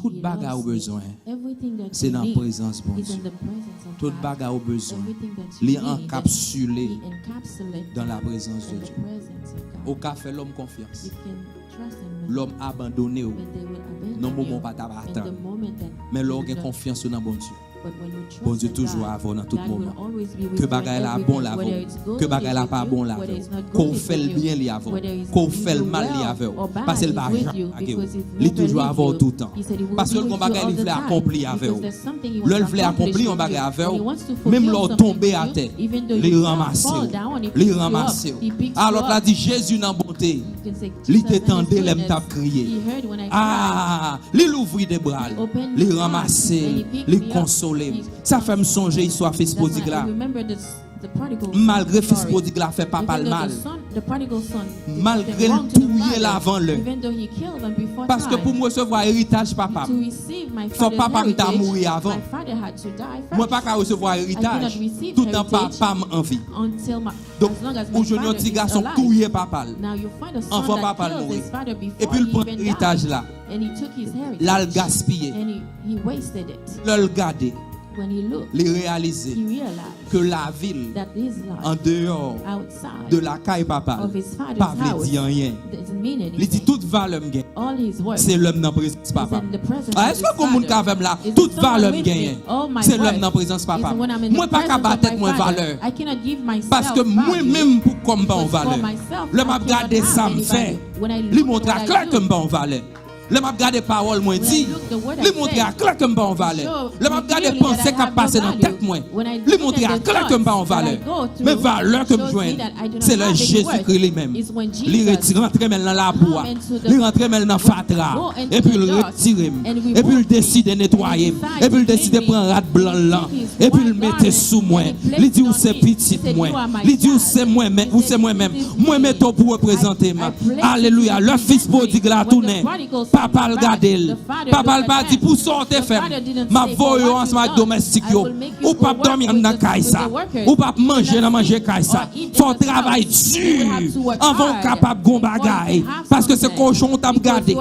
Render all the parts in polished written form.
Tout bagage au besoin. C'est dans la présence de Dieu. Tout bagage au besoin. Les encapsulé dans la présence de Dieu. Au café l'homme confiance. L'homme abandonné non moment pas t'attendre. Mais l'homme a confiance dans bon Dieu. Bon Dieu toujours avant dans tout moment. Que bagaille là bon là que bagaille là pas bon là. Qu'on fait le bien li avant, qu'on fait le mal li avant. Parce que le bagage il toujours avant tout le temps. Parce que le bagaille il veut accomplir avec vous. Le veut accomplir on bagaille avec vous. Même l'on tomber à terre, les ramasser. Alors là dit Jésus dans bonté. Il t'étendait l'aime t'a crié. Ah, il ouvrit des bras, il ramasser, il consoler. Ça fait me songer histoire fils prodigue là. Malgré fils prodigue là fait pas mal. Malgré le touiller l'avant le. Parce que pour me recevoir héritage papa, faut papa me mourir avant. Moi pas qu'à recevoir héritage tout en papa envie. Donc aujourd'hui un petit garçon touiller papa. Enfant papa mourir. Et puis il prend héritage là. Là le gaspiller. Le garder. Les réaliser que la ville en dehors de la caille papa pas veut dire rien. Il dit toute valeur me gagne. C'est l'homme dans la présence papa. Est-ce que comme monde qui là toute valeur me gagne? C'est l'homme dans la présence papa. Moi pas qu'à battre moi valeur. Parce que moi même pour comme bon valeur. Le m'a regarder ça me fait. Lui montre clair que bon valeur. Le m'a regardé parole moi dit, lui montrer à clair comme en valeur. Le m'a regardé penser qu'a passé dans tête moi. Lui montrer à clair comme en valeur. Mais valeur que me joindre, c'est le Jésus-Christ lui-même. Il retire rentrer dans la bois, il rentre dans la fatra et puis il retire et puis il décide de nettoyer et puis il décide de prendre rat blanc là et puis il mettre sous moi. Il dit où c'est petit moi. Il dit où c'est moi même, où c'est moi-même. Moi mettons pour représenter moi. Alléluia. Le fils prodigue là tourné. Papa le garde. Papa le pas dit pour sortir faire. Ma voyo ensemble avec domestique yo. Ou pas dormir dans caïsa. Ou pas manger dans manger caïsa. Faut travailler dur avant capable gon bagaille parce que c'est cochon t'a regardé.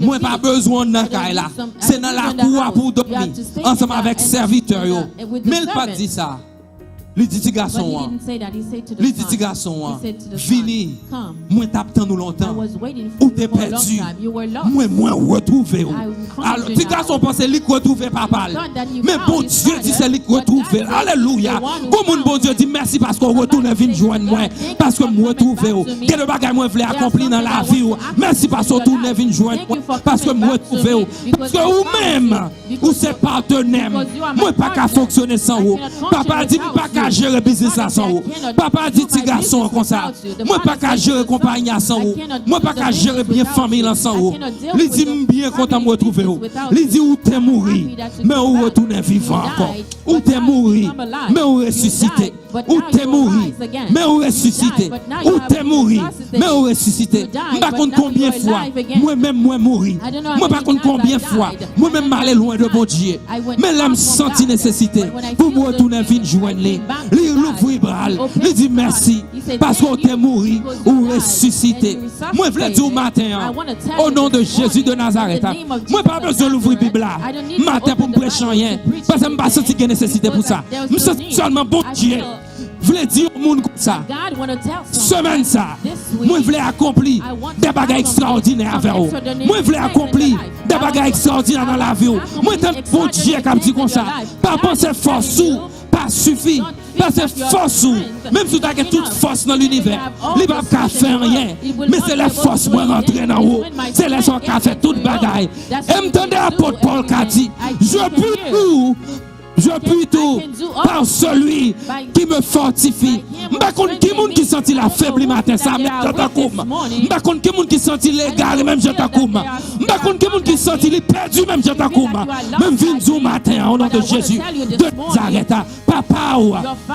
Moi pas besoin dans caïla. C'est dans la cour pour dormir ensemble avec serviteur yo. Mais il pas dit ça. Il dit garçon, il dit garçon, vini, moi t'attends nous longtemps, ou t'es perdu, moi retrouver. Alors petit garçon pense qu'il retrouver papa, mais bon Dieu dit c'est lui retrouver. Alléluia. Bon Dieu dit merci parce qu'on retourne venir joindre moi, parce que moi retrouver. Quel bagage moi voulais accomplir dans la vie. Merci parce qu'on retourne venir joindre moi, parce que moi retrouver. Parce que vous même, ou c'est partenaire, moi pas qu'à fonctionner sans vous. Papa dit pas qu'à gérer business sans vous. Papa dit petit garçon comme ça. Moi pas qu'à gérer compagnie sans vous. Moi pas qu'à gérer bien famille sans vous. Il dit bien content me retrouver. Il dit où t'es mourir, mais où retourner vivant encore. Où t'es mourir, mais où ressusciter. Où t'es mourir, mais où ressusciter. Où t'es mourir, mais où ressusciter. Pas compte combien de fois moi-même moi mourir. Moi pas compte combien de fois moi-même m'aller loin de bon Dieu. Mais là me senti nécessité pour me retourner vite joindre les. Il ouvre bras, il dit merci parce qu'on t'est mourir ou ressuscité. Moi je veux dire au matin au nom de Jésus de Nazareth. Moi pas besoin d'ouvrir Bible là. Matin pour me prêcher rien parce que je pas senti qu'il y a nécessité pour ça. Je sens seulement bon Dieu. Je voulais dire au monde comme ça. Semaine ça. Moi je voulais accomplir des bagages extraordinaires avec vous. Moi je voulais accomplir des bagages extraordinaires dans la vie. Moi je bon Dieu comme dit comme ça. Pas penser force ou pas suffit. Parce que force ou même si tu as toute force dans l'univers, il va pas faire rien. Mais c'est la force pour rentrer dans haut. C'est la force qui a fait toute bagaille. Et m'entendez l'apôtre Paul qui a dit, je puis tout par celui qui me fortifie. M'pa contre qui monde qui sentit la faible matin ça même j'entends comme. M'pa contre qui monde qui sentit l'égaré même j'entends comme. M'pa contre qui monde qui sentit les perdu même j'entends comme. Même vinn matin au nom de Jésus de Nazareth. Papa ou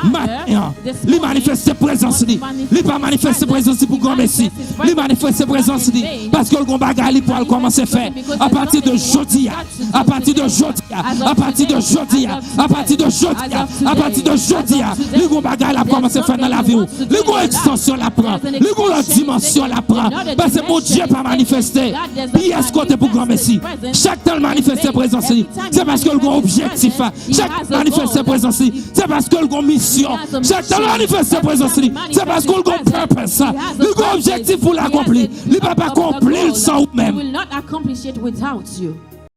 matin, il manifeste sa présence li. Il pas manifeste sa présence pour grand merci. Il manifeste sa présence li parce que le grand bagaille pour commencer faire à partir de jeudi, à partir de jeudi, à partir de jeudi. à partir de jeudi, à partir de jeudi, les gros bagages la commencer à faire dans la vie. Les gros extensions la prend, les gros dimension la prend. Parce que mon Dieu pas manifesté. Puis est-ce qu'on est pour grand Messie? Chaque temps manifeste présence, c'est parce que le grand objectif. Chaque manifeste présence, c'est parce que le grand mission. Chaque temps manifeste présence, c'est parce que le grand purpose. Le grand objectif pour l'accomplir. Il ne peut pas accomplir sans vous-même.